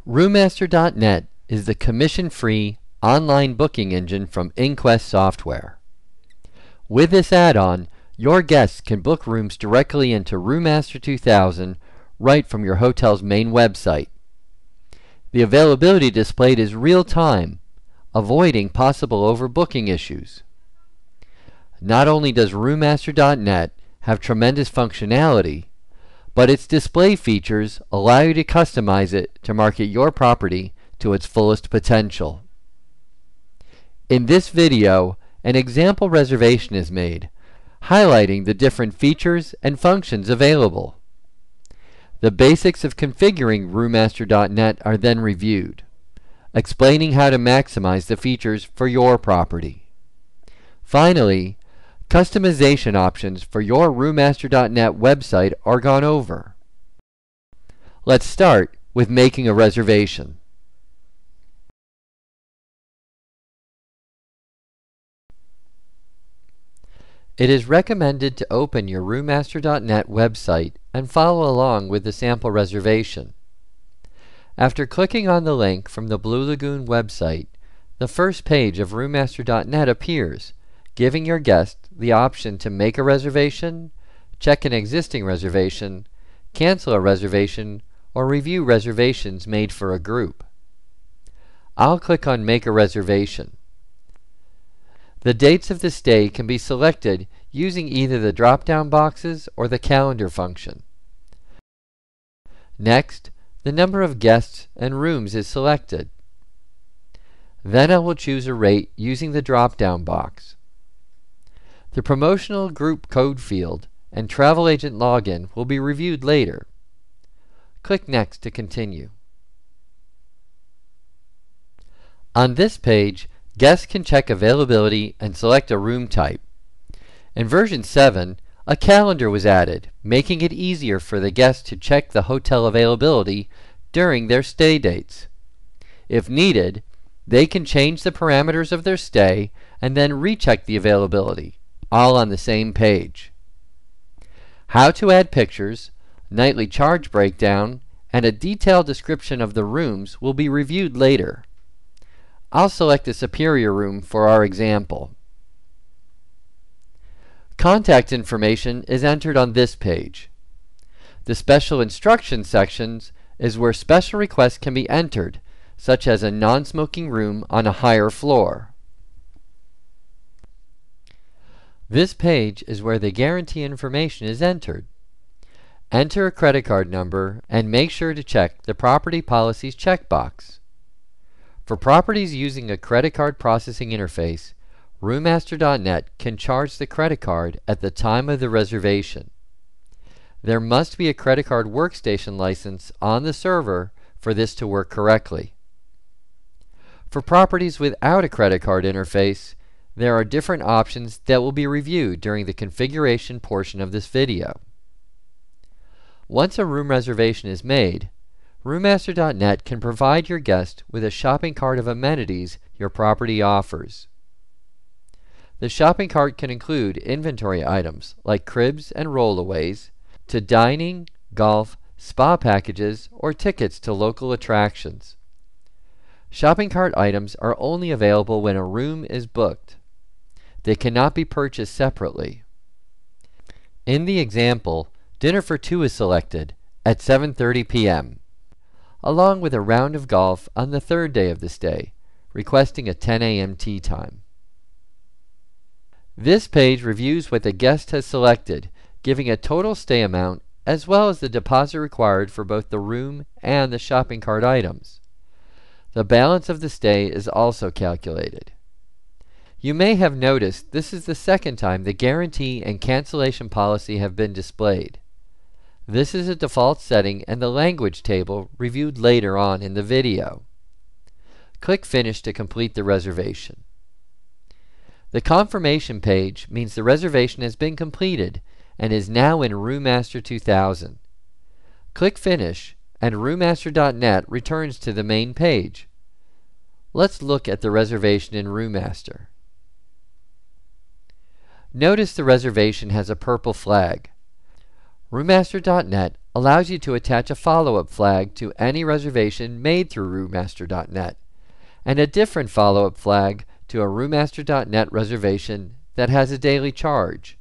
roomMaster.net is the commission-free online booking engine from InnQuest software. With this add-on, your guests can book rooms directly into roomMaster 2000 right from your hotel's main website. The availability displayed is real-time, avoiding possible overbooking issues. Not only does roomMaster.net have tremendous functionality, but its display features allow you to customize it to market your property to its fullest potential. In this video, an example reservation is made, highlighting the different features and functions available. The basics of configuring roomMaster.net are then reviewed, explaining how to maximize the features for your property. Finally, customization options for your roomMaster.net website are gone over. Let's start with making a reservation. It is recommended to open your roomMaster.net website and follow along with the sample reservation. After clicking on the link from the Blue Lagoon website, the first page of roomMaster.net appears, giving your guest the option to make a reservation, check an existing reservation, cancel a reservation, or review reservations made for a group. I'll click on Make a Reservation. The dates of the stay can be selected using either the drop-down boxes or the calendar function. Next, the number of guests and rooms is selected. Then I will choose a rate using the drop-down box. The promotional group code field and travel agent login will be reviewed later. Click Next to continue. On this page, guests can check availability and select a room type. In version 7, a calendar was added, making it easier for the guests to check the hotel availability during their stay dates. If needed, they can change the parameters of their stay and then recheck the availability, all on the same page. How to add pictures, nightly charge breakdown, and a detailed description of the rooms will be reviewed later. I'll select a Superior room for our example. Contact information is entered on this page. The Special Instructions sections is where special requests can be entered, such as a non-smoking room on a higher floor. This page is where the guarantee information is entered. Enter a credit card number and make sure to check the Property Policies checkbox. For properties using a credit card processing interface, roomMaster.net can charge the credit card at the time of the reservation. There must be a credit card workstation license on the server for this to work correctly. For properties without a credit card interface, there are different options that will be reviewed during the configuration portion of this video. Once a room reservation is made, roomMaster.net can provide your guest with a shopping cart of amenities your property offers. The shopping cart can include inventory items like cribs and rollaways, to dining, golf, spa packages, or tickets to local attractions. Shopping cart items are only available when a room is booked. They cannot be purchased separately. In the example, dinner for two is selected at 7:30 p.m. along with a round of golf on the third day of the stay, requesting a 10 a.m. tea time. This page reviews what the guest has selected, giving a total stay amount as well as the deposit required for both the room and the shopping cart items. The balance of the stay is also calculated. You may have noticed this is the second time the guarantee and cancellation policy have been displayed. This is a default setting and the language table reviewed later on in the video. Click Finish to complete the reservation. The confirmation page means the reservation has been completed and is now in roomMaster 2000. Click Finish and roomMaster.net returns to the main page. Let's look at the reservation in roomMaster. Notice the reservation has a purple flag. roomMaster.net allows you to attach a follow-up flag to any reservation made through roomMaster.net, and a different follow-up flag to a roomMaster.net reservation that has a daily charge,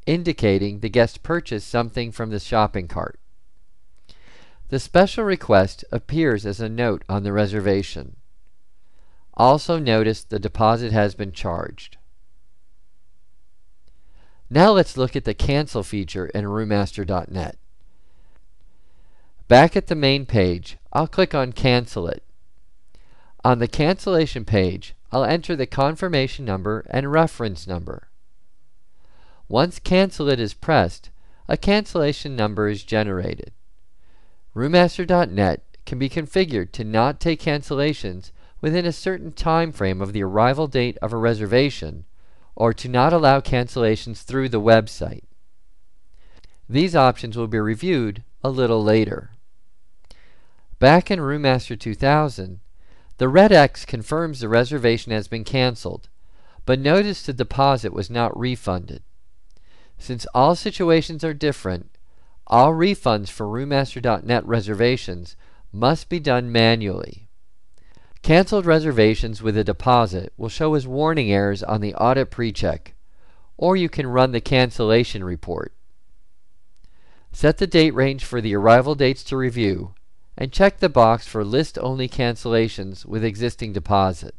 indicating the guest purchased something from the shopping cart. The special request appears as a note on the reservation. Also notice the deposit has been charged. Now let's look at the Cancel feature in roomMaster.net. Back at the main page, I'll click on Cancel It. On the cancellation page, I'll enter the confirmation number and reference number. Once Cancel It is pressed, a cancellation number is generated. roomMaster.net can be configured to not take cancellations within a certain time frame of the arrival date of a reservation, or to not allow cancellations through the website. These options will be reviewed a little later. Back in roomMaster 2000, the red X confirms the reservation has been canceled, but notice the deposit was not refunded. Since all situations are different, all refunds for roomMaster.net reservations must be done manually. Canceled reservations with a deposit will show as warning errors on the audit pre-check, or you can run the cancellation report. Set the date range for the arrival dates to review, and check the box for list-only cancellations with existing deposit.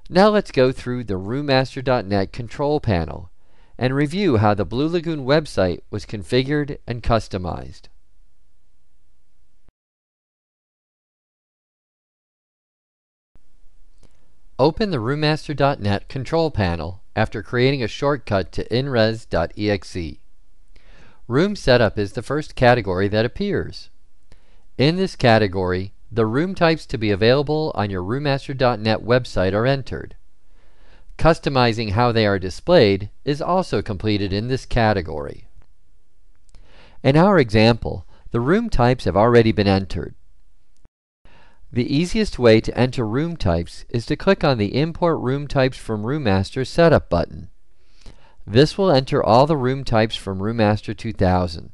Now let's go through the roomMaster.net control panel and review how the Blue Lagoon website was configured and customized. Open the roomMaster.net control panel after creating a shortcut to inres.exe. Room Setup is the first category that appears. In this category, the room types to be available on your roomMaster.net website are entered. Customizing how they are displayed is also completed in this category. In our example, the room types have already been entered. The easiest way to enter room types is to click on the Import Room Types from roomMaster Setup button. This will enter all the room types from roomMaster 2000.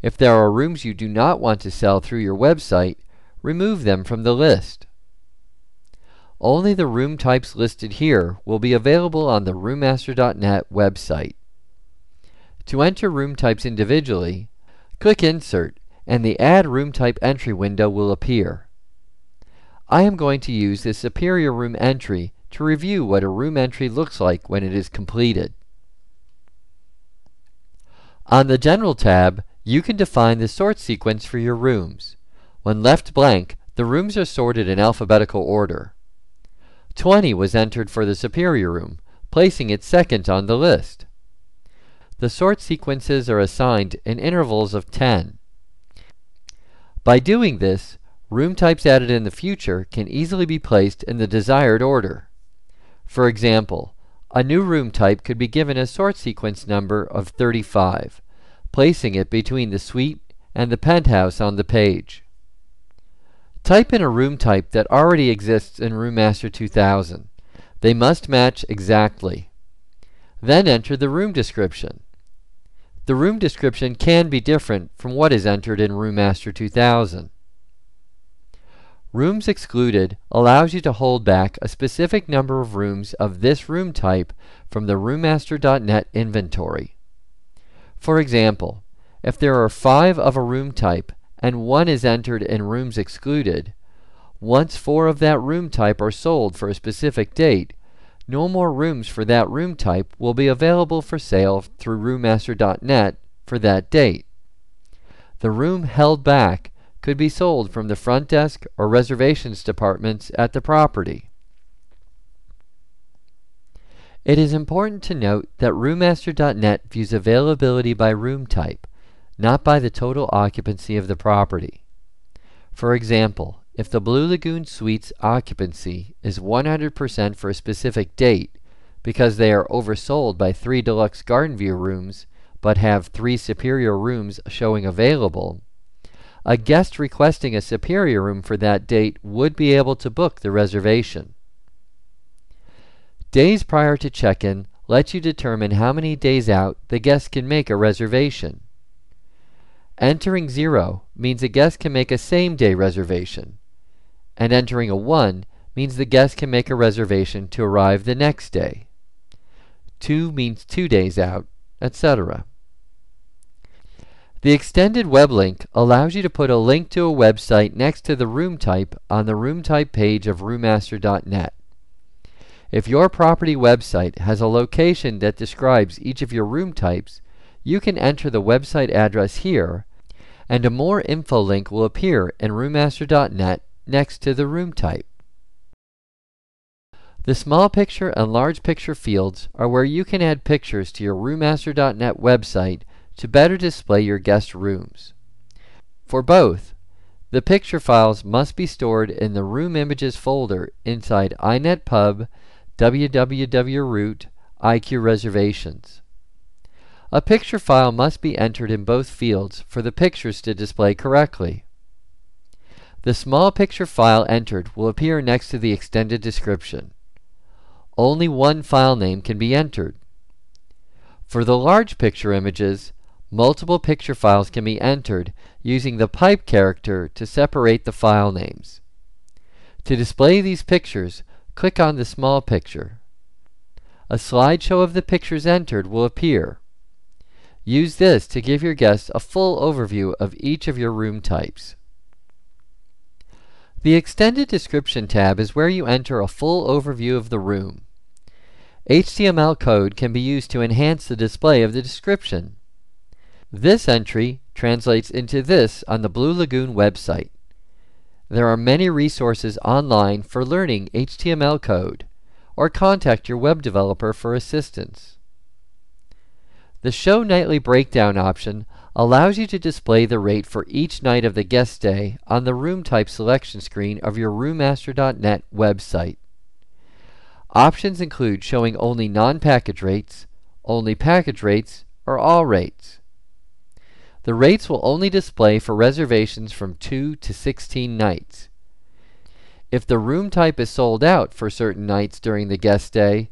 If there are rooms you do not want to sell through your website, remove them from the list. Only the room types listed here will be available on the roomMaster.net website. To enter room types individually, click Insert and the Add Room Type Entry window will appear. I am going to use this Superior Room entry to review what a room entry looks like when it is completed. On the General tab, you can define the sort sequence for your rooms. When left blank, the rooms are sorted in alphabetical order. 20 was entered for the Superior Room, placing it second on the list. The sort sequences are assigned in intervals of 10. By doing this, room types added in the future can easily be placed in the desired order. For example, a new room type could be given a sort sequence number of 35, placing it between the suite and the penthouse on the page. Type in a room type that already exists in roomMaster 2000. They must match exactly. Then enter the room description. The room description can be different from what is entered in roomMaster 2000. Rooms Excluded allows you to hold back a specific number of rooms of this room type from the roomMaster.net inventory. For example, if there are 5 of a room type and 1 is entered in Rooms Excluded, once 4 of that room type are sold for a specific date, no more rooms for that room type will be available for sale through roomMaster.net for that date. The room held back could be sold from the front desk or reservations departments at the property. It is important to note that roomMaster.net views availability by room type, not by the total occupancy of the property. For example, if the Blue Lagoon Suites occupancy is 100% for a specific date because they are oversold by 3 deluxe Garden View rooms but have 3 superior rooms showing available, a guest requesting a superior room for that date would be able to book the reservation. Days prior to check-in lets you determine how many days out the guest can make a reservation. Entering 0 means a guest can make a same-day reservation, and entering a 1 means the guest can make a reservation to arrive the next day. 2 means 2 days out, etc. The extended web link allows you to put a link to a website next to the room type on the room type page of roomMaster.net. If your property website has a location that describes each of your room types, you can enter the website address here, and a more info link will appear in roomMaster.net next to the room type. The small picture and large picture fields are where you can add pictures to your roomMaster.net website to better display your guest rooms. For both, the picture files must be stored in the Room Images folder inside inetpub www.root IQ Reservations. A picture file must be entered in both fields for the pictures to display correctly. The small picture file entered will appear next to the extended description. Only one file name can be entered. For the large picture images, multiple picture files can be entered using the pipe character to separate the file names. To display these pictures, click on the small picture. A slideshow of the pictures entered will appear. Use this to give your guests a full overview of each of your room types. The Extended Description tab is where you enter a full overview of the room. HTML code can be used to enhance the display of the description. This entry translates into this on the Blue Lagoon website. There are many resources online for learning HTML code, or contact your web developer for assistance. The Show Nightly Breakdown option allows you to display the rate for each night of the guest stay on the room type selection screen of your roommaster.net website. Options include showing only non-package rates, only package rates, or all rates. The rates will only display for reservations from 2 to 16 nights. If the room type is sold out for certain nights during the guest stay,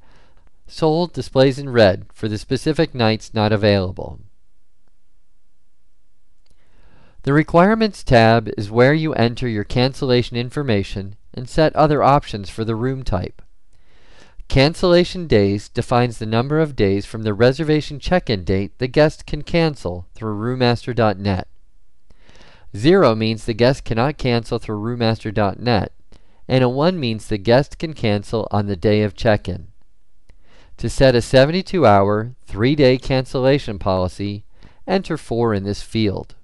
sold displays in red for the specific nights not available. The Requirements tab is where you enter your cancellation information and set other options for the room type. Cancellation days defines the number of days from the reservation check-in date the guest can cancel through roommaster.net. 0 means the guest cannot cancel through roommaster.net, and a 1 means the guest can cancel on the day of check-in. To set a 72-hour, 3-day cancellation policy, enter 4 in this field.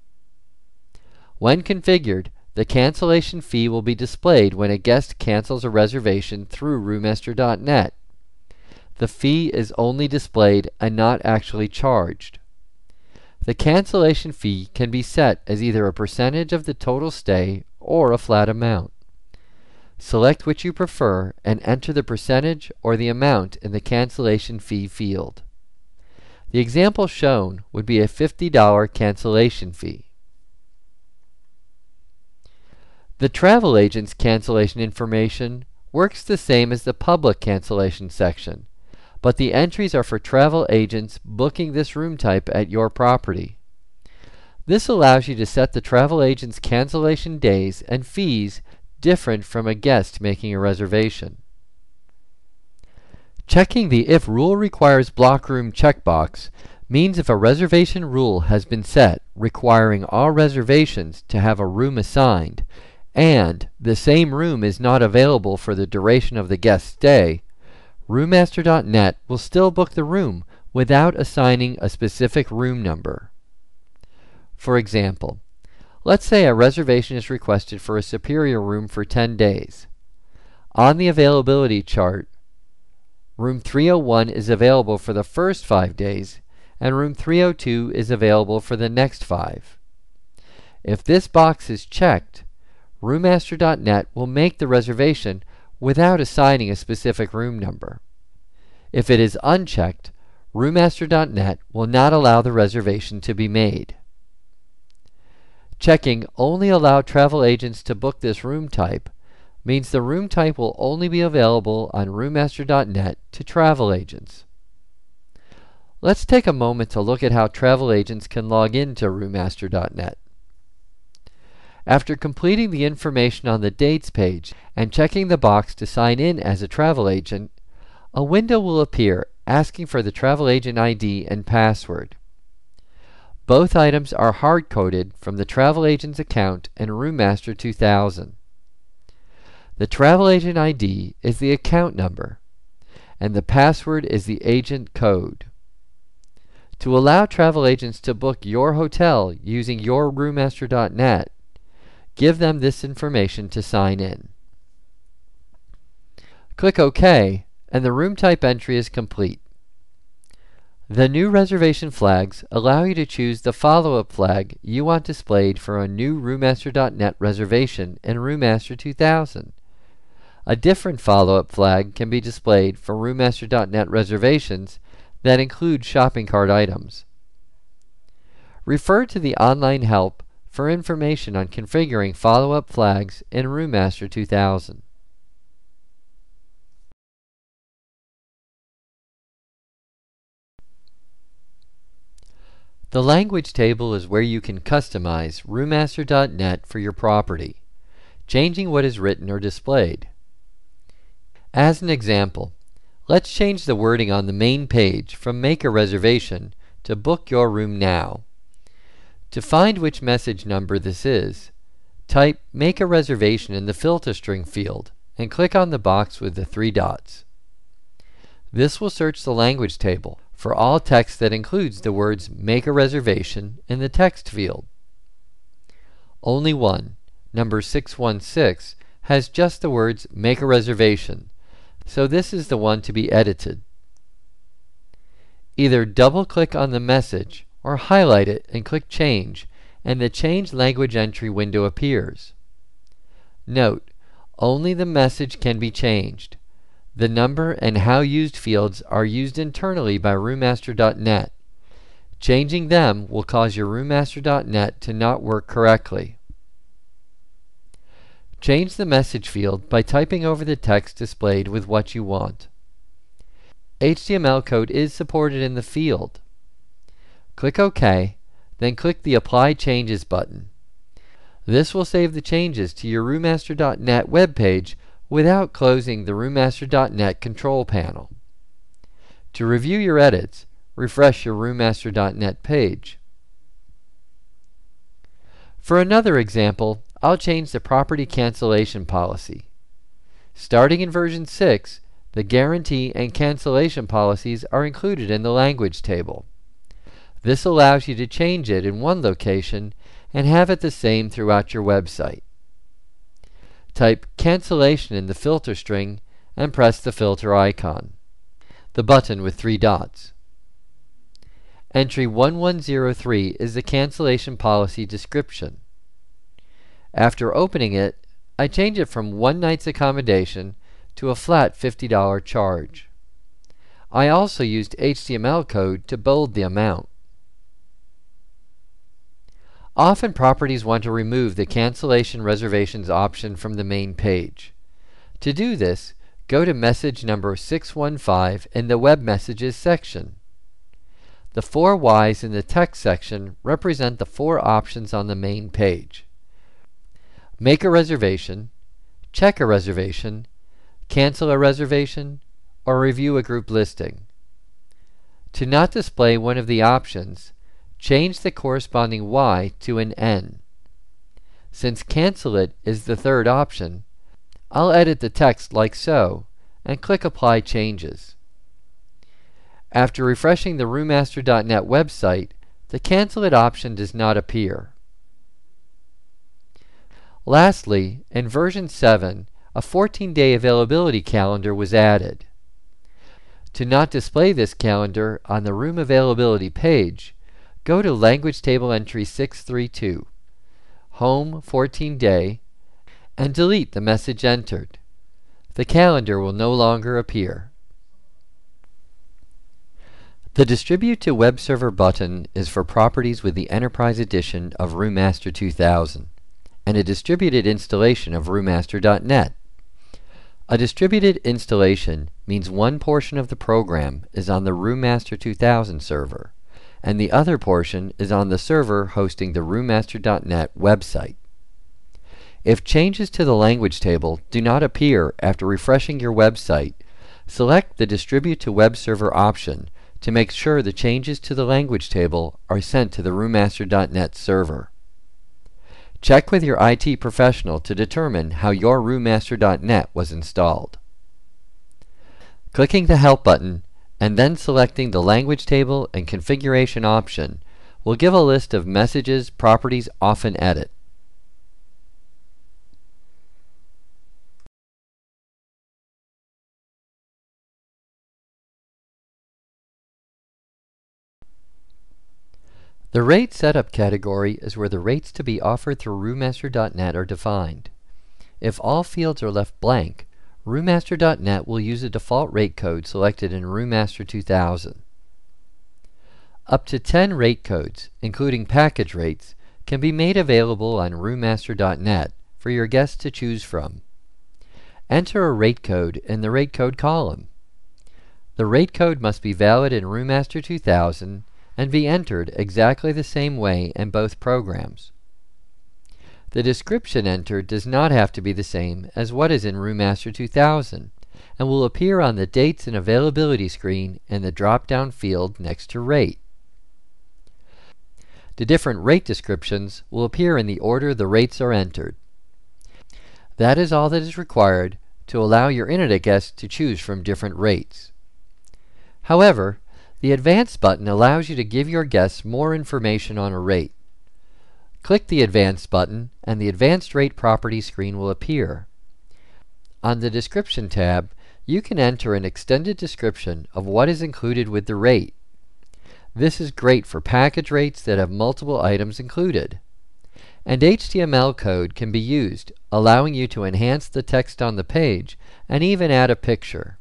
When configured, the cancellation fee will be displayed when a guest cancels a reservation through roommaster.net. The fee is only displayed and not actually charged. The cancellation fee can be set as either a percentage of the total stay or a flat amount. Select which you prefer and enter the percentage or the amount in the cancellation fee field. The example shown would be a $50 cancellation fee. The travel agent's cancellation information works the same as the public cancellation section, but the entries are for travel agents booking this room type at your property. This allows you to set the travel agent's cancellation days and fees different from a guest making a reservation. Checking the If Rule Requires Block Room checkbox means if a reservation rule has been set requiring all reservations to have a room assigned, and the same room is not available for the duration of the guest stay, roommaster.net will still book the room without assigning a specific room number. For example, let's say a reservation is requested for a superior room for 10 days. On the availability chart, room 301 is available for the first 5 days, and room 302 is available for the next 5. If this box is checked, roommaster.net will make the reservation without assigning a specific room number. If it is unchecked, roommaster.net will not allow the reservation to be made. Checking Only Allow Travel Agents to Book This Room Type means the room type will only be available on roommaster.net to travel agents. Let's take a moment to look at how travel agents can log into roomMaster.net. After completing the information on the Dates page and checking the box to sign in as a travel agent, a window will appear asking for the travel agent ID and password. Both items are hard-coded from the travel agent's account in roomMaster 2000. The travel agent ID is the account number, and the password is the agent code. To allow travel agents to book your hotel using your roomMaster.net, give them this information to sign in. Click OK, and the room type entry is complete. The new reservation flags allow you to choose the follow-up flag you want displayed for a new roomMaster.net reservation in roomMaster 2000. A different follow-up flag can be displayed for roomMaster.net reservations that include shopping cart items. Refer to the online help for information on configuring follow-up flags in roomMaster 2000. The language table is where you can customize roomMaster.net for your property, changing what is written or displayed. As an example, let's change the wording on the main page from Make a Reservation to Book Your Room Now. To find which message number this is, type Make a Reservation in the filter string field and click on the box with the 3 dots. This will search the language table for all text that includes the words Make a Reservation in the text field. Only one, number 616, has just the words Make a Reservation, so this is the one to be edited. Either double-click on the message or highlight it and click Change, and the Change Language Entry window appears. Note, only the message can be changed. The number and how used fields are used internally by roomMaster.net. Changing them will cause your roomMaster.net to not work correctly. Change the message field by typing over the text displayed with what you want. HTML code is supported in the field. Click OK, then click the Apply Changes button. This will save the changes to your roomMaster.net web page without closing the roomMaster.net control panel. To review your edits, refresh your roomMaster.net page. For another example, I'll change the property cancellation policy. Starting in version 6, the guarantee and cancellation policies are included in the language table. This allows you to change it in one location and have it the same throughout your website. Type cancellation in the filter string and press the filter icon, the button with 3 dots. Entry 1103 is the cancellation policy description. After opening it, I change it from 1 night's accommodation to a flat $50 charge. I also used HTML code to bold the amount. Often properties want to remove the cancellation reservations option from the main page. To do this, go to message number 615 in the Web Messages section. The 4 Y's in the text section represent the 4 options on the main page: Make a reservation, check a reservation, cancel a reservation, or review a group listing. To not display one of the options, change the corresponding Y to an N. Since Cancel It is the 3rd option, I'll edit the text like so and click Apply Changes. After refreshing the roomMaster.net website, the Cancel It option does not appear. Lastly, in version 7, a 14-day availability calendar was added. To not display this calendar on the room availability page, go to Language Table Entry 632, Home 14-Day, and delete the message entered. The calendar will no longer appear. The Distribute to Web Server button is for properties with the Enterprise Edition of roomMaster 2000 and a distributed installation of roomMaster.net. A distributed installation means one portion of the program is on the roomMaster 2000 server, and the other portion is on the server hosting the roomMaster.net website. If changes to the language table do not appear after refreshing your website, select the Distribute to Web Server option to make sure the changes to the language table are sent to the roomMaster.net server. Check with your IT professional to determine how your roomMaster.net was installed. Clicking the Help button and then selecting the Language Table and Configuration option will give a list of messages properties often edit. The Rate Setup category is where the rates to be offered through roomMaster.net are defined. If all fields are left blank, roomMaster.net will use a default rate code selected in roomMaster 2000. Up to 10 rate codes, including package rates, can be made available on roomMaster.net for your guests to choose from. Enter a rate code in the rate code column. The rate code must be valid in roomMaster 2000 and be entered exactly the same way in both programs. The description entered does not have to be the same as what is in roomMaster 2000 and will appear on the Dates and Availability screen in the drop-down field next to Rate. The different rate descriptions will appear in the order the rates are entered. That is all that is required to allow your Internet guests to choose from different rates. However, the Advanced button allows you to give your guests more information on a rate. Click the Advanced button and the Advanced Rate Properties screen will appear. On the Description tab, you can enter an extended description of what is included with the rate. This is great for package rates that have multiple items included. And HTML code can be used, allowing you to enhance the text on the page and even add a picture.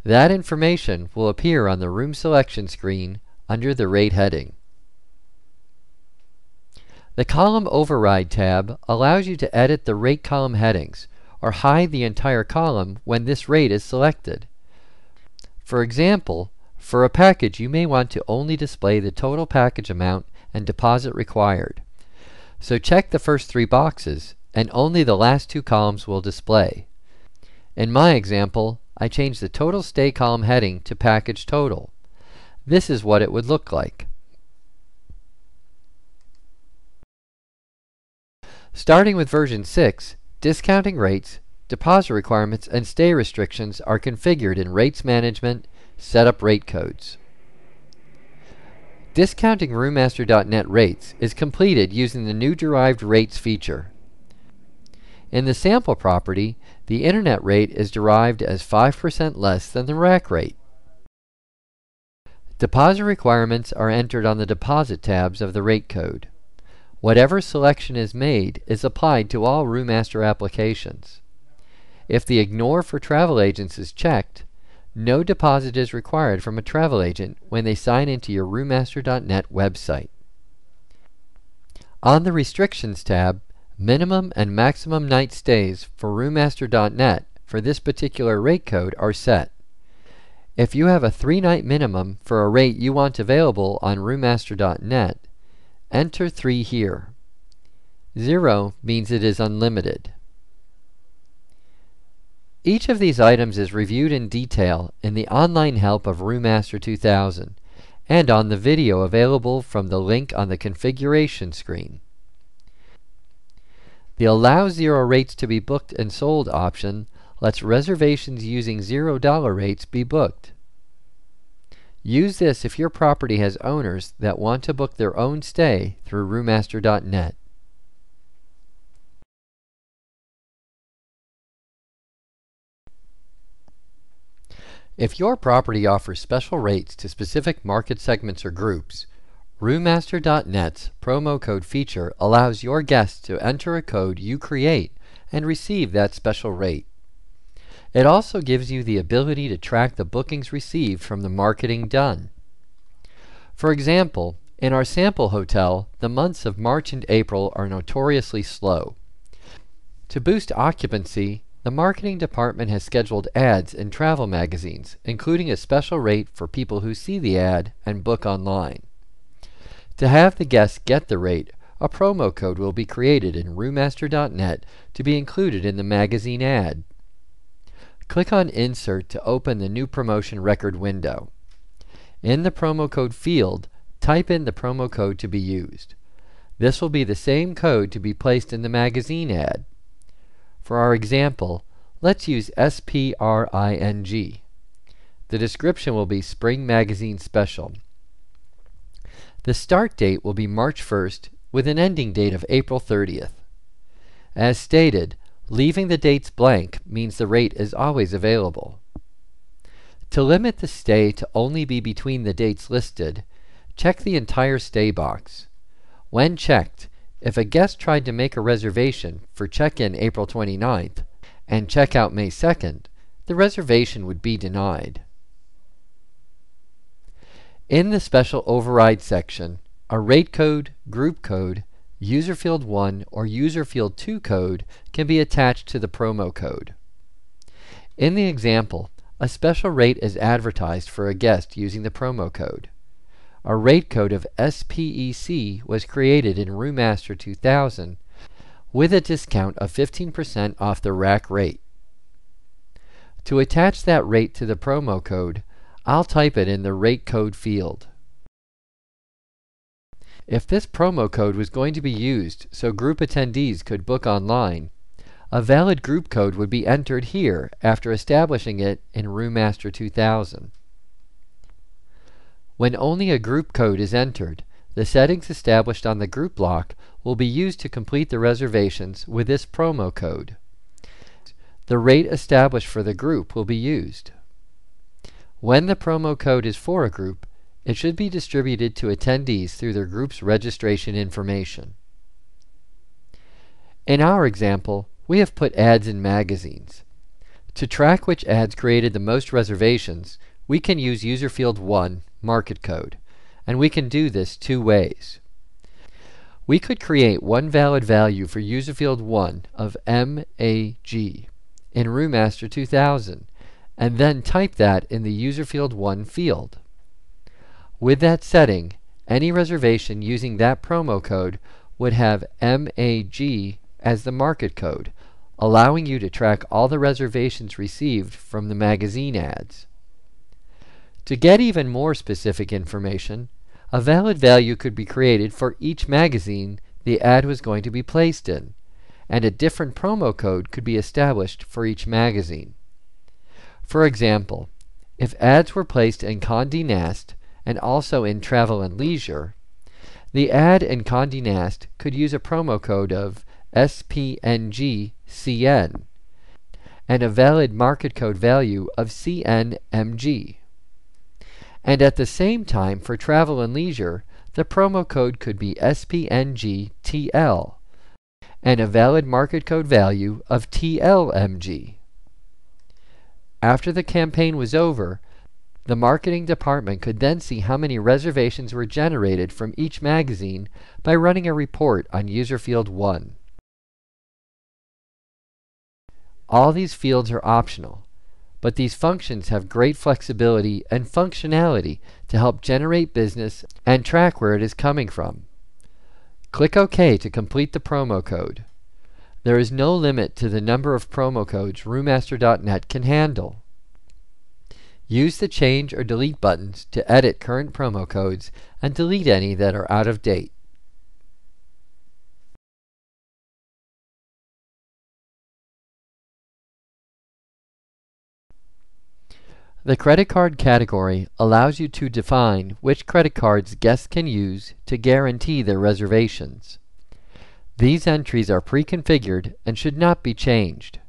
That information will appear on the Room Selection screen under the Rate heading. The Column Override tab allows you to edit the rate column headings or hide the entire column when this rate is selected. For example, for a package you may want to only display the total package amount and deposit required. So check the first 3 boxes and only the last 2 columns will display. In my example, I changed the Total Stay column heading to Package Total. This is what it would look like. Starting with version 6, discounting rates, deposit requirements, and stay restrictions are configured in Rates Management, Setup Rate Codes. Discounting roomMaster.net rates is completed using the new derived rates feature. In the sample property, the Internet rate is derived as 5% less than the rack rate. Deposit requirements are entered on the Deposit tabs of the rate code. Whatever selection is made is applied to all roomMaster applications. If the Ignore for travel agents is checked, no deposit is required from a travel agent when they sign into your roomMaster.net website. On the Restrictions tab, minimum and maximum night stays for roomMaster.net for this particular rate code are set. If you have a 3-night minimum for a rate you want available on roomMaster.net, enter 3 here. 0 means it is unlimited. Each of these items is reviewed in detail in the online help of roomMaster 2000 and on the video available from the link on the configuration screen. The Allow 0 rates to be booked and sold option lets reservations using $0 rates be booked. Use this if your property has owners that want to book their own stay through roomMaster.net. If your property offers special rates to specific market segments or groups, roomMaster.net's promo code feature allows your guests to enter a code you create and receive that special rate. It also gives you the ability to track the bookings received from the marketing done. For example, in our sample hotel, the months of March and April are notoriously slow. To boost occupancy, The marketing department has scheduled ads in travel magazines, including a special rate for people who see the ad and book online. To have the guests get the rate, a promo code will be created in roomMaster.net to be included in the magazine ad. Click on Insert to open the new promotion record window. In the promo code field, type in the promo code to be used. This will be the same code to be placed in the magazine ad. For our example, let's use SPRING. The description will be Spring Magazine Special. The start date will be March 1st with an ending date of April 30th. As stated, leaving the dates blank means the rate is always available. To limit the stay to only be between the dates listed, check the entire stay box. When checked, if a guest tried to make a reservation for check-in April 29th and check-out May 2nd, the reservation would be denied. In the Special Override section, a rate code, group code, user field 1 or user field 2 code can be attached to the promo code. In the example, a special rate is advertised for a guest using the promo code. A rate code of SPEC was created in roomMaster 2000 with a discount of 15% off the rack rate. To attach that rate to the promo code, I'll type it in the rate code field. If this promo code was going to be used so group attendees could book online, a valid group code would be entered here after establishing it in roomMaster 2000. When only a group code is entered, the settings established on the group block will be used to complete the reservations with this promo code. The rate established for the group will be used. When the promo code is for a group, it should be distributed to attendees through their group's registration information. In our example, we have put ads in magazines. To track which ads created the most reservations, we can use user field 1, market code, and we can do this two ways. We could create one valid value for user field 1 of MAG in roomMaster 2000, and then type that in the user field 1 field. With that setting, any reservation using that promo code would have MAG as the market code, allowing you to track all the reservations received from the magazine ads. To get even more specific information, a valid value could be created for each magazine the ad was going to be placed in, and a different promo code could be established for each magazine. For example, if ads were placed in Condé Nast and also in Travel and Leisure, the ad in Condé Nast could use a promo code of SPNGCN and a valid market code value of CNMG. And at the same time for Travel and Leisure, the promo code could be SPNGTL and a valid market code value of TLMG. After the campaign was over, the marketing department could then see how many reservations were generated from each magazine by running a report on user field 1. All these fields are optional, but these functions have great flexibility and functionality to help generate business and track where it is coming from. Click OK to complete the promo code. There is no limit to the number of promo codes roomMaster.net can handle. Use the change or delete buttons to edit current promo codes and delete any that are out of date. The credit card category allows you to define which credit cards guests can use to guarantee their reservations. These entries are pre-configured and should not be changed.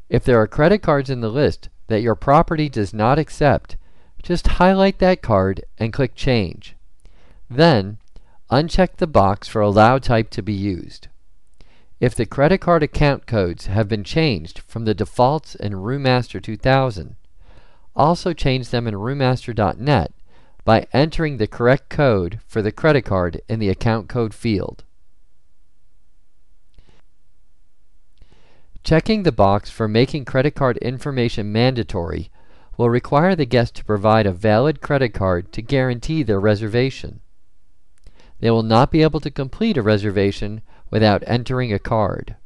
If there are credit cards in the list that your property does not accept, just highlight that card and click Change. Then, uncheck the box for Allow Type to be used. If the credit card account codes have been changed from the defaults in roomMaster 2000, also change them in roomMaster.net by entering the correct code for the credit card in the account code field. Checking the box for making credit card information mandatory will require the guest to provide a valid credit card to guarantee their reservation. They will not be able to complete a reservation without entering a card.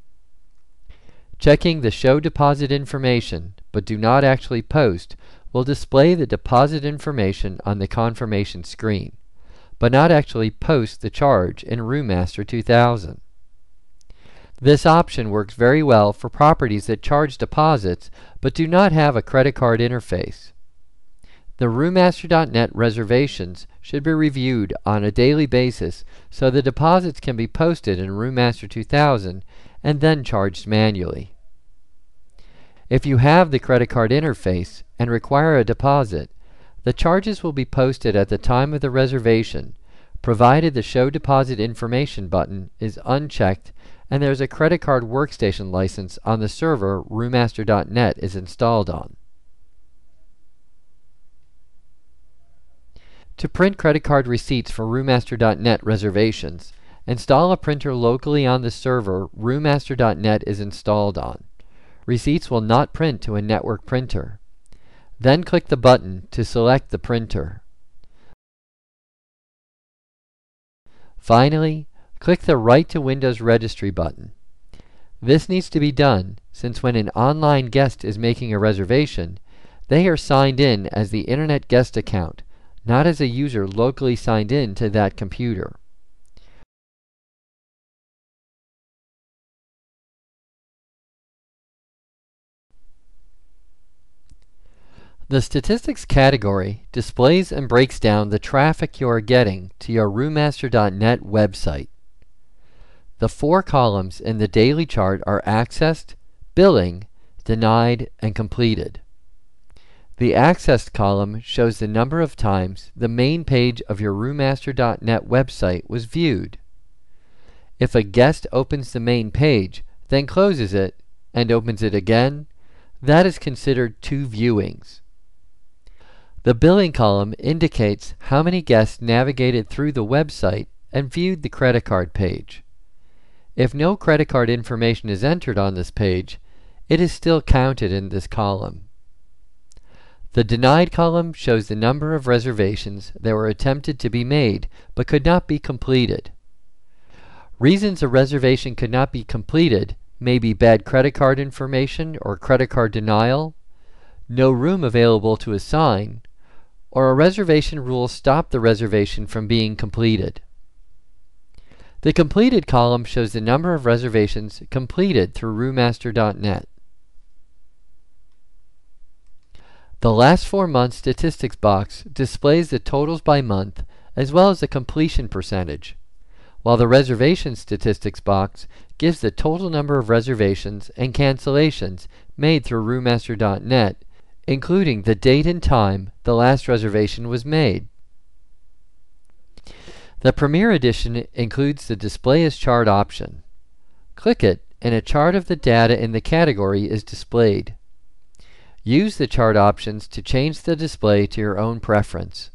Checking the Show Deposit Information, but do not actually post, will display the deposit information on the confirmation screen, but not actually post the charge in roomMaster 2000. This option works very well for properties that charge deposits but do not have a credit card interface. The roomMaster.net reservations should be reviewed on a daily basis so the deposits can be posted in roomMaster 2000 and then charged manually. If you have the credit card interface and require a deposit, the charges will be posted at the time of the reservation, provided the Show Deposit Information button is unchecked and there is a credit card workstation license on the server roomMaster.net is installed on. To print credit card receipts for roomMaster.net reservations, install a printer locally on the server roomMaster.net is installed on. Receipts will not print to a network printer. Then click the button to select the printer. Finally, click the Write to Windows Registry button. This needs to be done since when an online guest is making a reservation, they are signed in as the Internet guest account, not as a user locally signed in to that computer. The Statistics category displays and breaks down the traffic you are getting to your roomMaster.net website. The 4 columns in the daily chart are accessed, billing, denied, and completed. The accessed column shows the number of times the main page of your roomMaster.net website was viewed. If a guest opens the main page, then closes it, and opens it again, that is considered 2 viewings. The billing column indicates how many guests navigated through the website and viewed the credit card page. If no credit card information is entered on this page, it is still counted in this column. The denied column shows the number of reservations that were attempted to be made but could not be completed. Reasons a reservation could not be completed may be bad credit card information or credit card denial, no room available to assign, or a reservation rule stopped the reservation from being completed. The completed column shows the number of reservations completed through roomMaster.net. The last 4 months statistics box displays the totals by month as well as the completion percentage, while the reservation statistics box gives the total number of reservations and cancellations made through roomMaster.net, including the date and time the last reservation was made. The Premier Edition includes the Display as Chart option. Click it and a chart of the data in the category is displayed. Use the chart options to change the display to your own preference.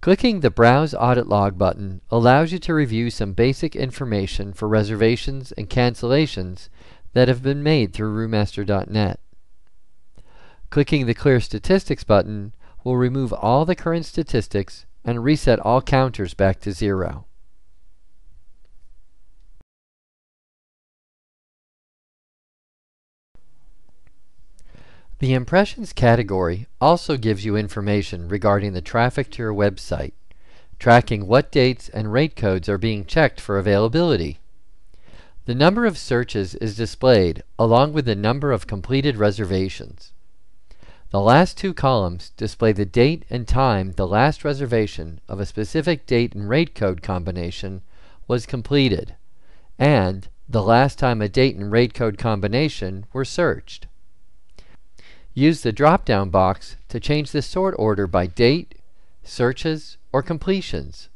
Clicking the Browse Audit Log button allows you to review some basic information for reservations and cancellations that have been made through roomMaster.net. Clicking the Clear Statistics button will remove all the current statistics and reset all counters back to 0. The Impressions category also gives you information regarding the traffic to your website, tracking what dates and rate codes are being checked for availability. The number of searches is displayed along with the number of completed reservations. The last 2 columns display the date and time the last reservation of a specific date and rate code combination was completed, and the last time a date and rate code combination were searched. Use the drop-down box to change the sort order by date, searches, or completions.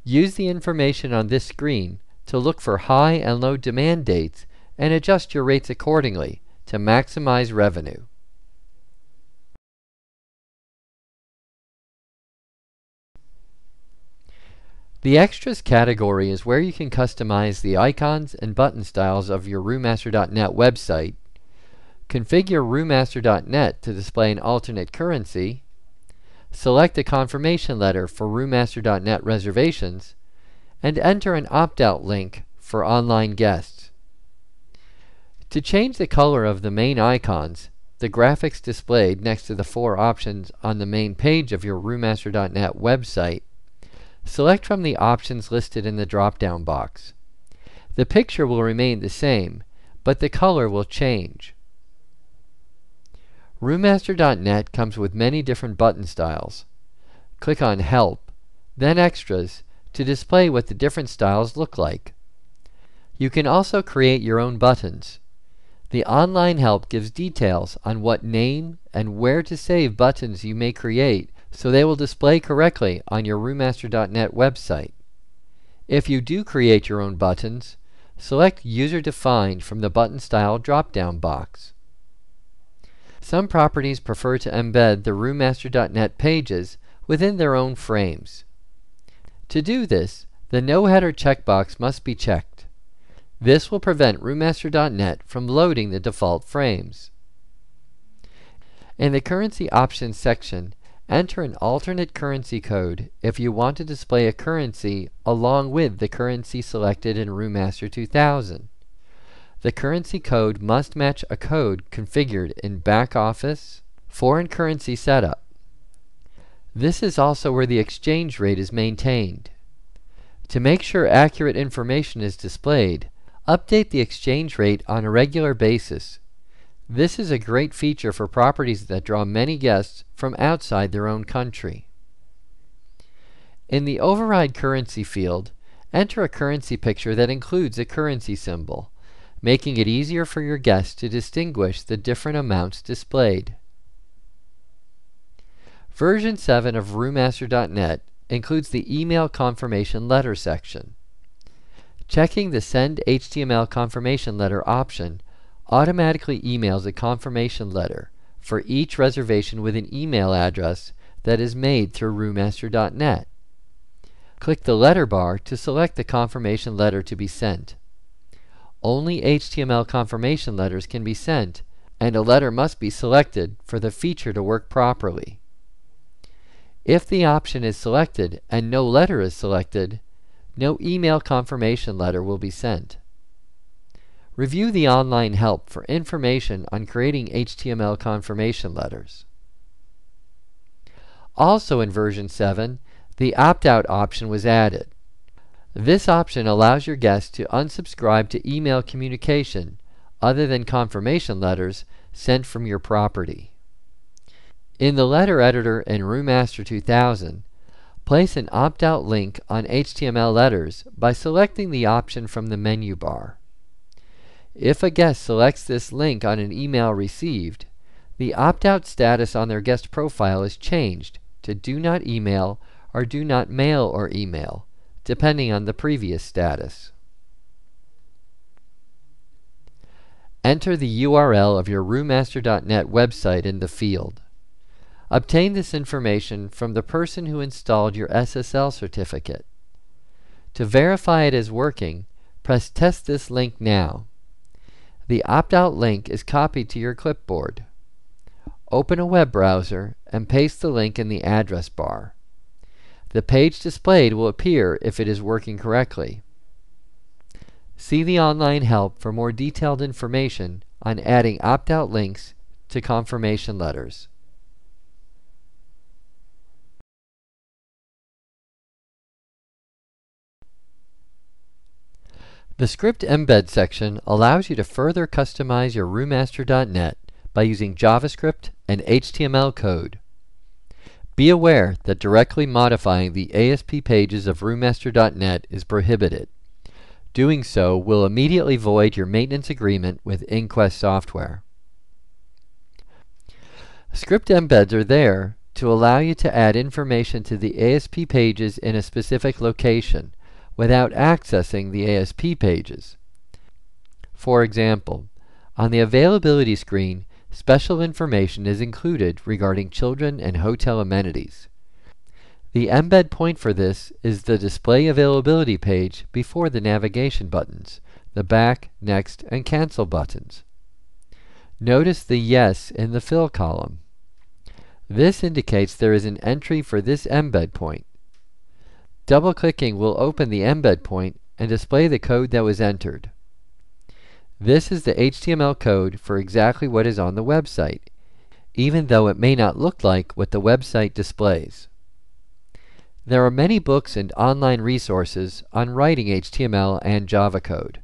Use the information on this screen to look for high and low demand dates and adjust your rates accordingly to maximize revenue. The Extras category is where you can customize the icons and button styles of your roomMaster.net website, configure roomMaster.net to display an alternate currency, select a confirmation letter for roomMaster.net reservations, and enter an opt-out link for online guests. To change the color of the main icons, the graphics displayed next to the 4 options on the main page of your roomMaster.net website, select from the options listed in the drop-down box. The picture will remain the same, but the color will change. roomMaster.net comes with many different button styles. Click on Help, then Extras, to display what the different styles look like. You can also create your own buttons. The online help gives details on what name and where to save buttons you may create so they will display correctly on your roomMaster.net website. If you do create your own buttons, select User Defined from the Button Style drop-down box. Some properties prefer to embed the roomMaster.net pages within their own frames. To do this, the No Header checkbox must be checked. This will prevent roomMaster.net from loading the default frames. In the Currency Options section, enter an alternate currency code if you want to display a currency along with the currency selected in roomMaster 2000. The currency code must match a code configured in Back Office, Foreign Currency Setup. This is also where the exchange rate is maintained. To make sure accurate information is displayed, update the exchange rate on a regular basis. This is a great feature for properties that draw many guests from outside their own country. In the Override Currency field, enter a currency picture that includes a currency symbol, making it easier for your guests to distinguish the different amounts displayed. Version 7 of roomMaster.net includes the Email Confirmation Letter section. Checking the Send HTML Confirmation Letter option automatically emails a confirmation letter for each reservation with an email address that is made through roomMaster.net. Click the letter bar to select the confirmation letter to be sent. Only HTML confirmation letters can be sent, and a letter must be selected for the feature to work properly. If the option is selected and no letter is selected, no email confirmation letter will be sent. Review the online help for information on creating HTML confirmation letters. Also in version 7, the opt-out option was added. This option allows your guests to unsubscribe to email communication other than confirmation letters sent from your property. In the letter editor in roomMaster 2000, place an opt-out link on HTML letters by selecting the option from the menu bar. If a guest selects this link on an email received, the opt-out status on their guest profile is changed to Do Not Email or Do Not Mail or Email, depending on the previous status. Enter the URL of your roomMaster.net website in the field. Obtain this information from the person who installed your SSL certificate. To verify it is working, press Test this link now. The opt-out link is copied to your clipboard. Open a web browser and paste the link in the address bar. The page displayed will appear if it is working correctly. See the online help for more detailed information on adding opt-out links to confirmation letters. The Script Embed section allows you to further customize your roomMaster.net by using JavaScript and HTML code. Be aware that directly modifying the ASP pages of roomMaster.net is prohibited. Doing so will immediately void your maintenance agreement with InnQuest software. Script embeds are there to allow you to add information to the ASP pages in a specific location without accessing the ASP pages. For example, on the availability screen, special information is included regarding children and hotel amenities. The embed point for this is the Display Availability page before the navigation buttons, the Back, Next, and Cancel buttons. Notice the Yes in the Fill column. This indicates there is an entry for this embed point. Double-clicking will open the embed point and display the code that was entered. This is the HTML code for exactly what is on the website, even though it may not look like what the website displays. There are many books and online resources on writing HTML and Java code,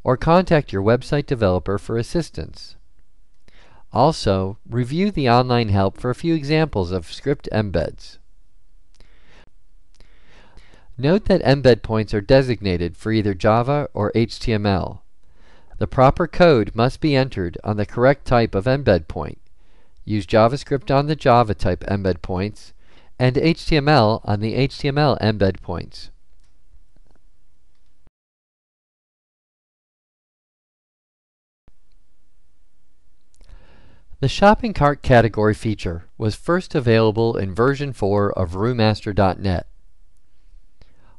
or contact your website developer for assistance. Also, review the online help for a few examples of script embeds. Note that embed points are designated for either Java or HTML. The proper code must be entered on the correct type of embed point. Use JavaScript on the Java type embed points, and HTML on the HTML embed points. The shopping cart category feature was first available in version 4 of roomMaster.net.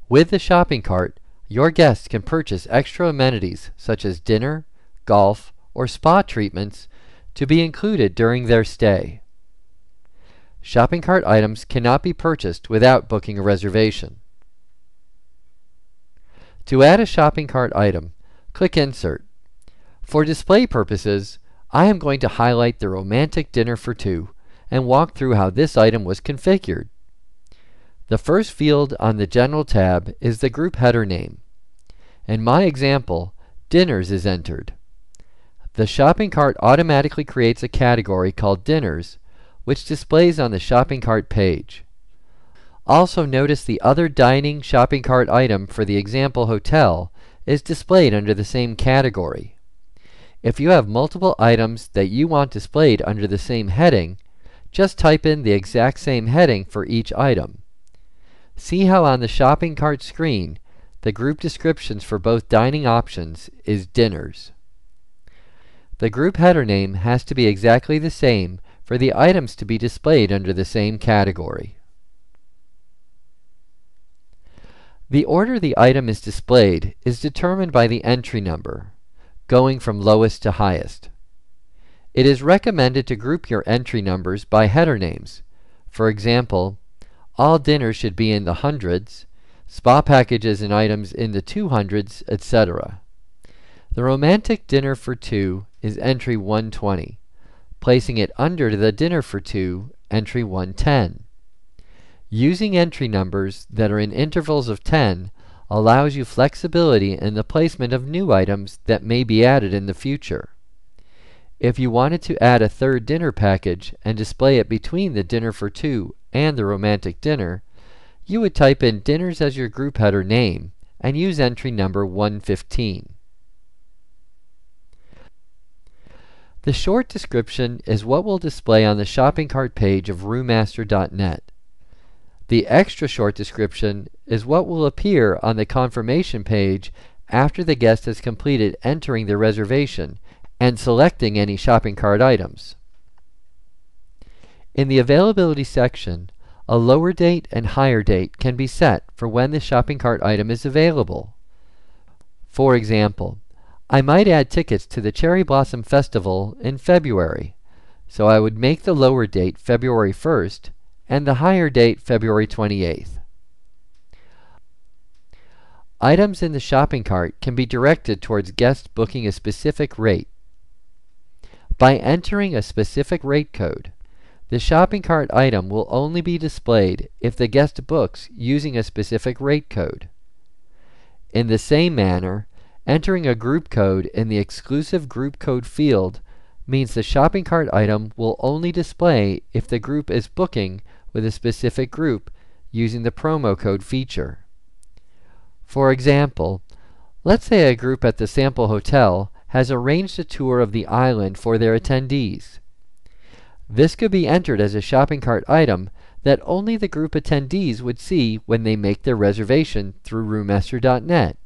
With the shopping cart, your guests can purchase extra amenities such as dinner, golf, or spa treatments to be included during their stay. Shopping cart items cannot be purchased without booking a reservation. To add a shopping cart item, click Insert. For display purposes, I am going to highlight the romantic dinner for two and walk through how this item was configured. The first field on the General tab is the group header name. In my example, Dinners is entered. The shopping cart automatically creates a category called Dinners, which displays on the shopping cart page. Also notice the other dining shopping cart item for the example hotel is displayed under the same category. If you have multiple items that you want displayed under the same heading, just type in the exact same heading for each item. See how on the shopping cart screen, the group descriptions for both dining options is Dinners. The group header name has to be exactly the same for the items to be displayed under the same category. The order the item is displayed is determined by the entry number, going from lowest to highest. It is recommended to group your entry numbers by header names. For example, all dinners should be in the hundreds, spa packages and items in the 200s, etc. The romantic dinner for two is entry 120, placing it under the dinner for two, entry 110. Using entry numbers that are in intervals of 10 allows you flexibility in the placement of new items that may be added in the future. If you wanted to add a third dinner package and display it between the dinner for two and the romantic dinner, you would type in Dinners as your group header name and use entry number 115. The short description is what will display on the shopping cart page of roomMaster.net. The extra short description is what will appear on the confirmation page after the guest has completed entering their reservation and selecting any shopping cart items. In the availability section, a lower date and higher date can be set for when the shopping cart item is available. For example, I might add tickets to the Cherry Blossom Festival in February, so I would make the lower date February 1st and the higher date February 28th. Items in the shopping cart can be directed towards guests booking a specific rate. By entering a specific rate code, the shopping cart item will only be displayed if the guest books using a specific rate code. In the same manner, entering a group code in the exclusive group code field means the shopping cart item will only display if the group is booking with a specific group using the promo code feature. For example, let's say a group at the sample hotel has arranged a tour of the island for their attendees. This could be entered as a shopping cart item that only the group attendees would see when they make their reservation through roomMaster.net.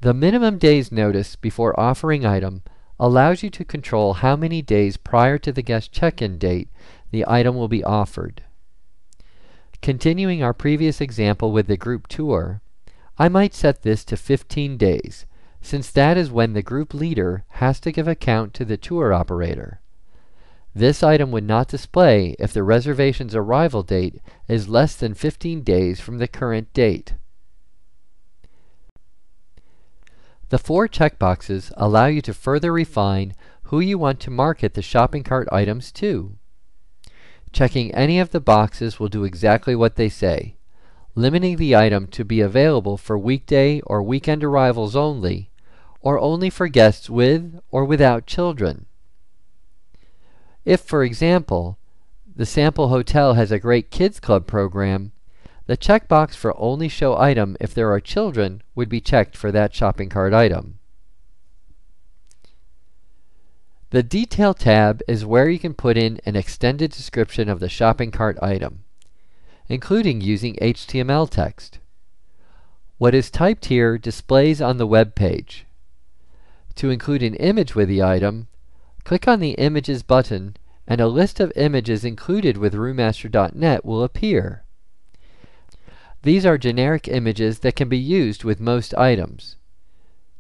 The minimum days notice before offering item allows you to control how many days prior to the guest check-in date the item will be offered. Continuing our previous example with the group tour, I might set this to 15 days, since that is when the group leader has to give account to the tour operator. This item would not display if the reservation's arrival date is less than 15 days from the current date. The 4 checkboxes allow you to further refine who you want to market the shopping cart items to. Checking any of the boxes will do exactly what they say, limiting the item to be available for weekday or weekend arrivals only, or only for guests with or without children. If, for example, the sample hotel has a great kids club program, the checkbox for only show item if there are children would be checked for that shopping cart item. The Detail tab is where you can put in an extended description of the shopping cart item, including using HTML text. What is typed here displays on the web page. To include an image with the item, click on the Images button and a list of images included with roomMaster.net will appear. These are generic images that can be used with most items.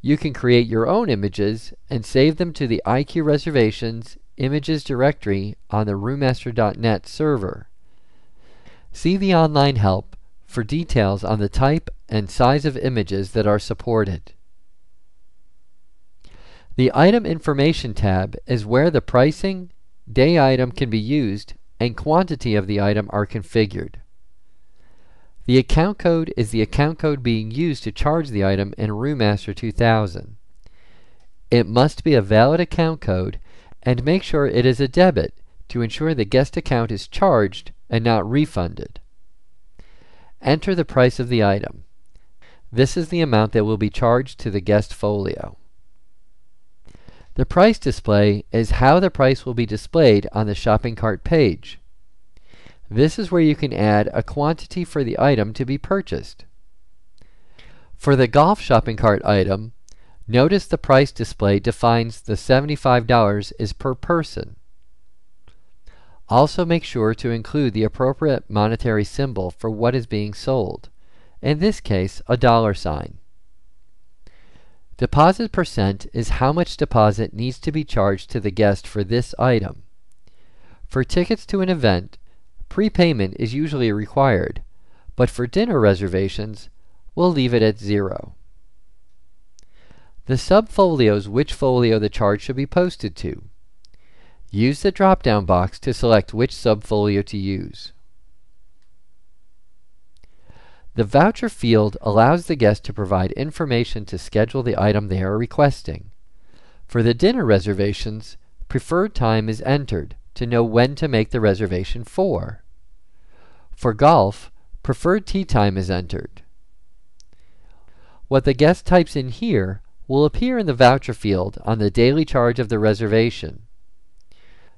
You can create your own images and save them to the IQ Reservations images directory on the roomMaster.net server. See the online help for details on the type and size of images that are supported. The Item Information tab is where the pricing, day item can be used, and quantity of the item are configured. The account code is the account code being used to charge the item in roomMaster 2000. It must be a valid account code, and make sure it is a debit to ensure the guest account is charged and not refunded. Enter the price of the item. This is the amount that will be charged to the guest folio. The price display is how the price will be displayed on the shopping cart page. This is where you can add a quantity for the item to be purchased. For the golf shopping cart item, notice the price display defines the $75 is per person. Also make sure to include the appropriate monetary symbol for what is being sold, in this case a $sign. Deposit percent is how much deposit needs to be charged to the guest for this item. For tickets to an event, prepayment is usually required, but for dinner reservations, we'll leave it at 0. The subfolios which folio the charge should be posted to. Use the drop-down box to select which subfolio to use. The voucher field allows the guest to provide information to schedule the item they are requesting. For the dinner reservations, preferred time is entered to know when to make the reservation for. For golf, preferred tea time is entered. What the guest types in here will appear in the voucher field on the daily charge of the reservation.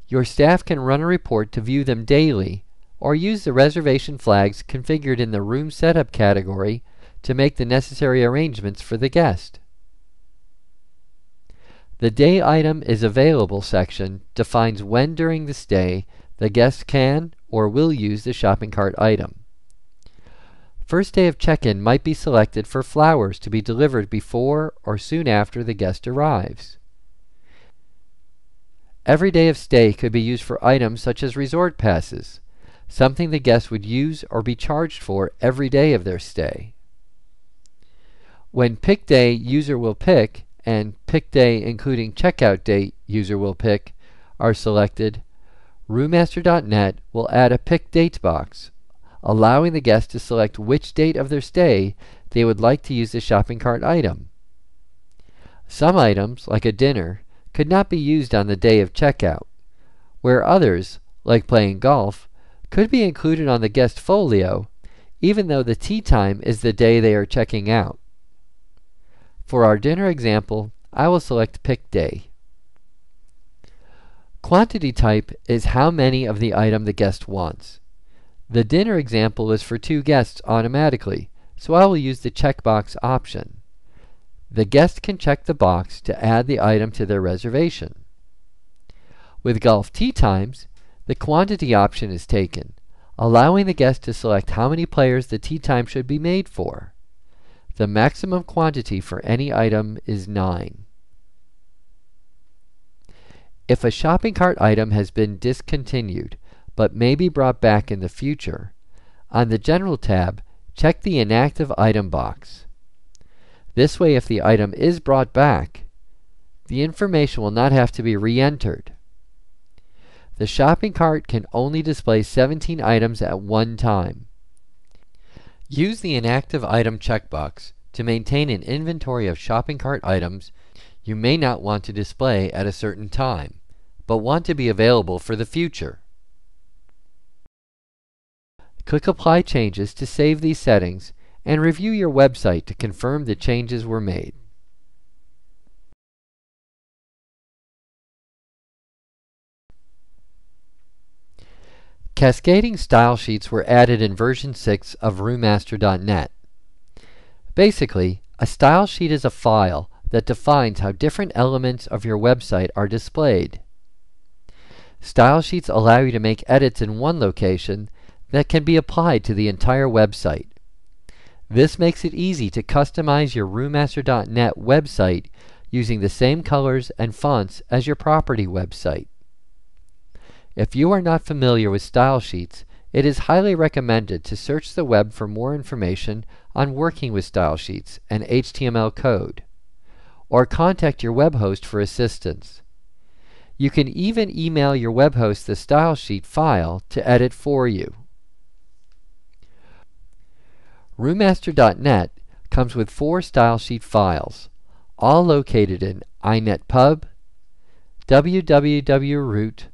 Your staff can run a report to view them daily, or use the reservation flags configured in the Room Setup category to make the necessary arrangements for the guest. The Day Item is Available section defines when during the stay the guest can or will use the shopping cart item. First day of check-in might be selected for flowers to be delivered before or soon after the guest arrives. Every day of stay could be used for items such as resort passes, something the guest would use or be charged for every day of their stay. When Pick Day User Will Pick and Pick Day including Checkout Date User Will Pick are selected, roomMaster.net will add a Pick Dates box, allowing the guest to select which date of their stay they would like to use the shopping cart item. Some items, like a dinner, could not be used on the day of checkout, where others, like playing golf, could be included on the guest folio, even though the tea time is the day they are checking out. For our dinner example, I will select Pick Day. Quantity type is how many of the item the guest wants. The dinner example is for 2 guests automatically, so I will use the checkbox option. The guest can check the box to add the item to their reservation. With golf tea times, the quantity option is taken, allowing the guest to select how many players the tea time should be made for. The maximum quantity for any item is 9. If a shopping cart item has been discontinued but may be brought back in the future, on the General tab, check the Inactive Item box. This way, if the item is brought back, the information will not have to be re-entered. The shopping cart can only display 17 items at one time. Use the Inactive Item checkbox to maintain an inventory of shopping cart items you may not want to display at a certain time, but want to be available for the future. Click Apply Changes to save these settings and review your website to confirm the changes were made. Cascading Stylesheets were added in version 6 of roomMaster.net. Basically, a style sheet is a file that defines how different elements of your website are displayed. Style sheets allow you to make edits in one location that can be applied to the entire website. This makes it easy to customize your roomMaster.net website using the same colors and fonts as your property website. If you are not familiar with style sheets, it is highly recommended to search the web for more information on working with style sheets and HTML code, or contact your web host for assistance. You can even email your web host the style sheet file to edit for you. roomMaster.net comes with 4 style sheet files, all located in inetpub, www.root,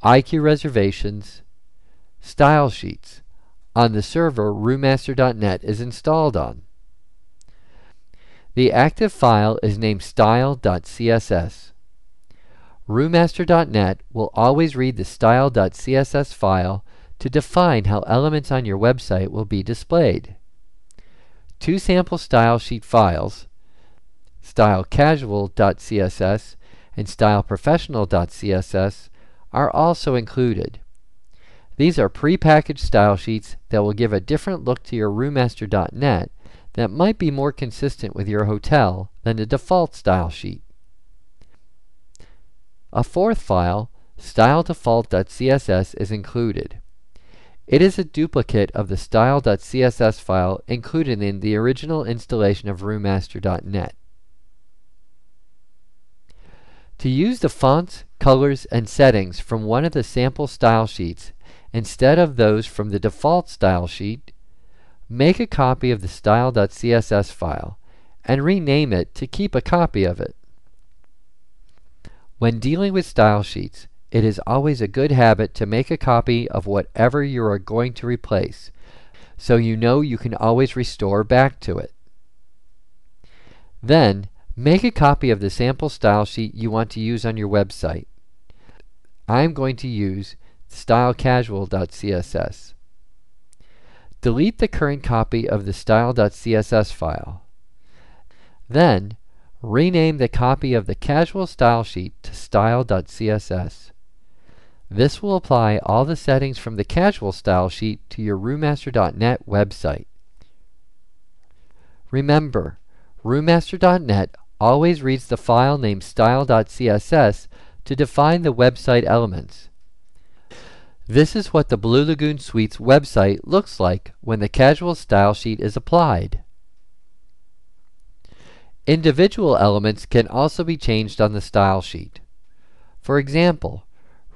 IQ Reservations, Style Sheets, on the server roomMaster.net is installed on. The active file is named style.css. roomMaster.net will always read the style.css file to define how elements on your website will be displayed. 2 sample style sheet files, stylecasual.css and styleprofessional.css, are also included. These are pre-packaged style sheets that will give a different look to your roomMaster.net that might be more consistent with your hotel than the default style sheet. A 4th file, styledefault.css, is included. It is a duplicate of the style.css file included in the original installation of roomMaster.net. To use the fonts, colors, and settings from one of the sample style sheets instead of those from the default style sheet, make a copy of the style.css file and rename it to keep a copy of it. When dealing with style sheets, it is always a good habit to make a copy of whatever you are going to replace, so you know you can always restore back to it. Then, make a copy of the sample style sheet you want to use on your website. I'm going to use stylecasual.css. Delete the current copy of the style.css file. Then, rename the copy of the casual style sheet to style.css. This will apply all the settings from the casual style sheet to your roomMaster.net website. Remember, roomMaster.net always reads the file named style.css to define the website elements. This is what the Blue Lagoon Suites website looks like when the casual style sheet is applied. Individual elements can also be changed on the style sheet. For example,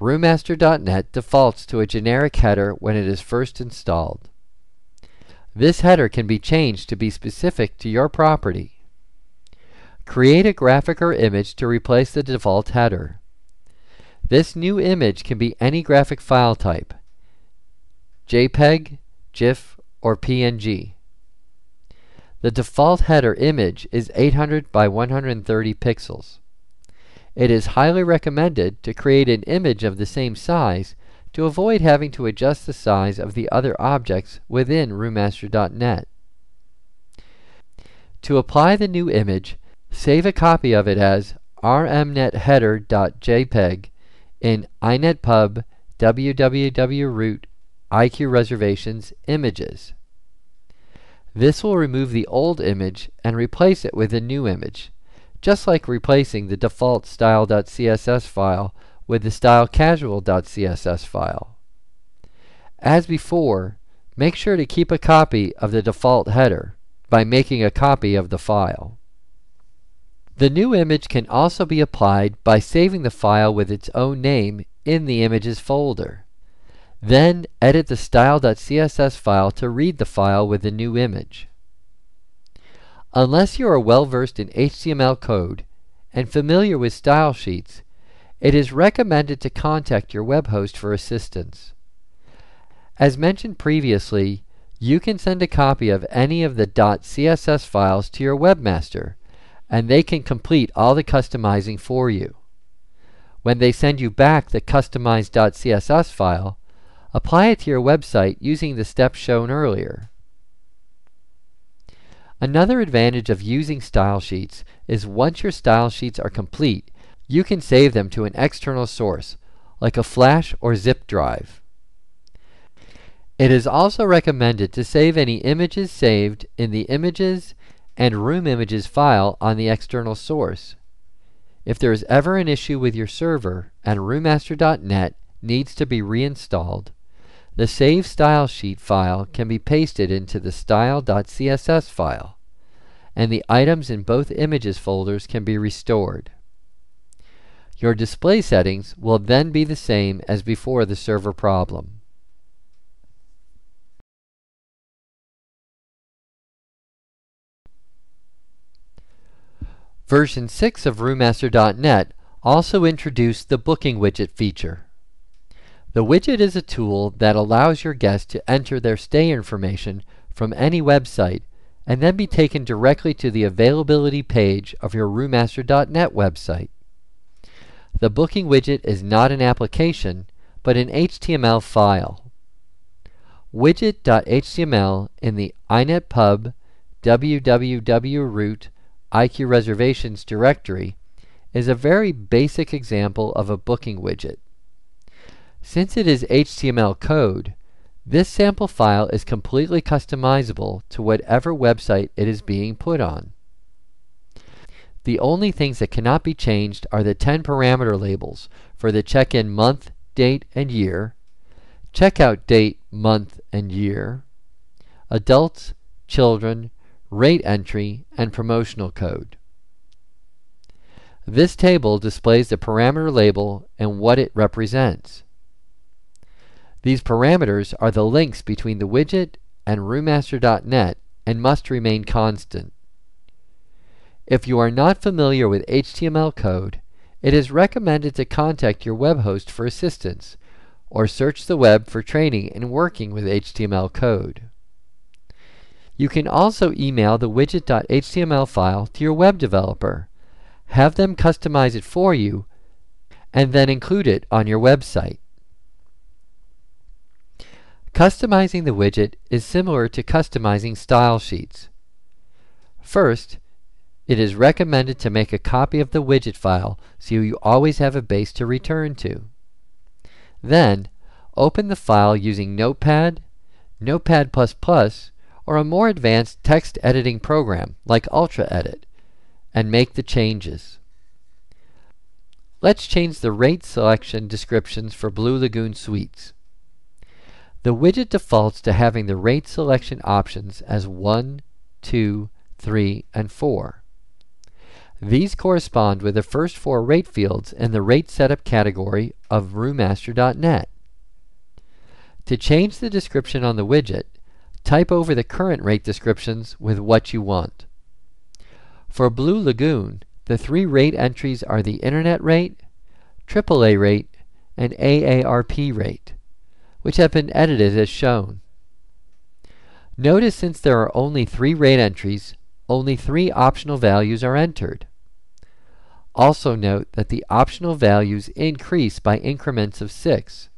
roomMaster.net defaults to a generic header when it is first installed. This header can be changed to be specific to your property. Create a graphic or image to replace the default header. This new image can be any graphic file type: JPEG, GIF, or PNG. The default header image is 800 by 130 pixels. It is highly recommended to create an image of the same size to avoid having to adjust the size of the other objects within roomMaster.net. To apply the new image, save a copy of it as rmnetheader.jpg in inetpub, www.root, IQ Reservations Images. This will remove the old image and replace it with a new image, just like replacing the default style.css file with the stylecasual.css file. As before, make sure to keep a copy of the default header by making a copy of the file. The new image can also be applied by saving the file with its own name in the Images folder. Then edit the style.css file to read the file with the new image. Unless you are well versed in HTML code and familiar with style sheets, it is recommended to contact your web host for assistance. As mentioned previously, you can send a copy of any of the .css files to your webmaster, and they can complete all the customizing for you. When they send you back the customized.css file, apply it to your website using the steps shown earlier. Another advantage of using style sheets is once your style sheets are complete, you can save them to an external source, like a flash or zip drive. It is also recommended to save any images saved in the Images and roomImages file on the external source. If there is ever an issue with your server and roomMaster.net needs to be reinstalled, the saved style sheet file can be pasted into the style.css file, and the items in both images folders can be restored. Your display settings will then be the same as before the server problem. Version 6 of roomMaster.net also introduced the Booking Widget feature. The widget is a tool that allows your guests to enter their stay information from any website and then be taken directly to the availability page of your roomMaster.net website. The Booking Widget is not an application, but an HTML file. Widget.html in the inetpub www.root IQ Reservations directory is a very basic example of a booking widget. Since it is HTML code, this sample file is completely customizable to whatever website it is being put on. The only things that cannot be changed are the 10 parameter labels for the check-in month, date, and year, checkout date, month, and year, adults, children, rate entry, and promotional code. This table displays the parameter label and what it represents. These parameters are the links between the widget and roomMaster.net and must remain constant. If you are not familiar with HTML code, it is recommended to contact your web host for assistance or search the web for training in working with HTML code. You can also email the widget.html file to your web developer, have them customize it for you, and then include it on your website. Customizing the widget is similar to customizing style sheets. First, it is recommended to make a copy of the widget file so you always have a base to return to. Then, open the file using Notepad, Notepad++, or a more advanced text editing program like UltraEdit, and make the changes. Let's change the rate selection descriptions for Blue Lagoon suites. The widget defaults to having the rate selection options as 1, 2, 3, and 4. These correspond with the first 4 rate fields in the rate setup category of roomMaster.net. To change the description on the widget, type over the current rate descriptions with what you want. For Blue Lagoon, the 3 rate entries are the Internet rate, AAA rate, and AARP rate, which have been edited as shown. Notice since there are only 3 rate entries, only 3 optional values are entered. Also note that the optional values increase by increments of 6.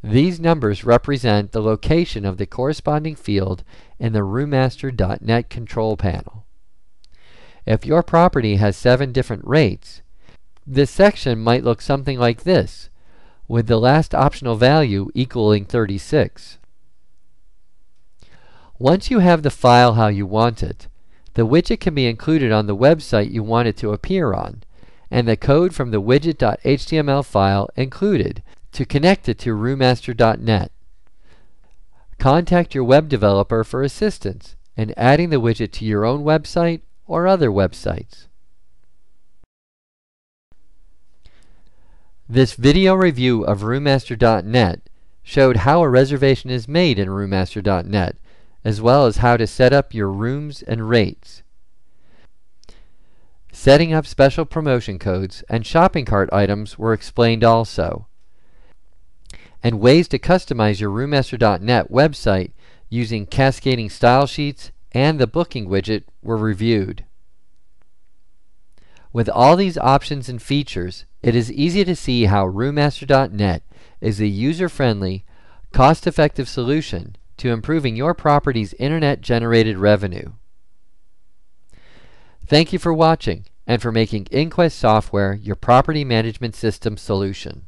These numbers represent the location of the corresponding field in the roomMaster.net control panel. If your property has 7 different rates, this section might look something like this, with the last optional value equaling 36. Once you have the file how you want it, the widget can be included on the website you want it to appear on, and the code from the widget.html file included to connect it to roomMaster.net. Contact your web developer for assistance in adding the widget to your own website or other websites. This video review of roomMaster.net showed how a reservation is made in roomMaster.net, as well as how to set up your rooms and rates. Setting up special promotion codes and shopping cart items were explained also. And ways to customize your roomMaster.net website using Cascading Stylesheets and the booking widget were reviewed. With all these options and features, it is easy to see how roomMaster.net is a user-friendly, cost-effective solution to improving your property's internet-generated revenue. Thank you for watching and for making InnQuest software your property management system solution.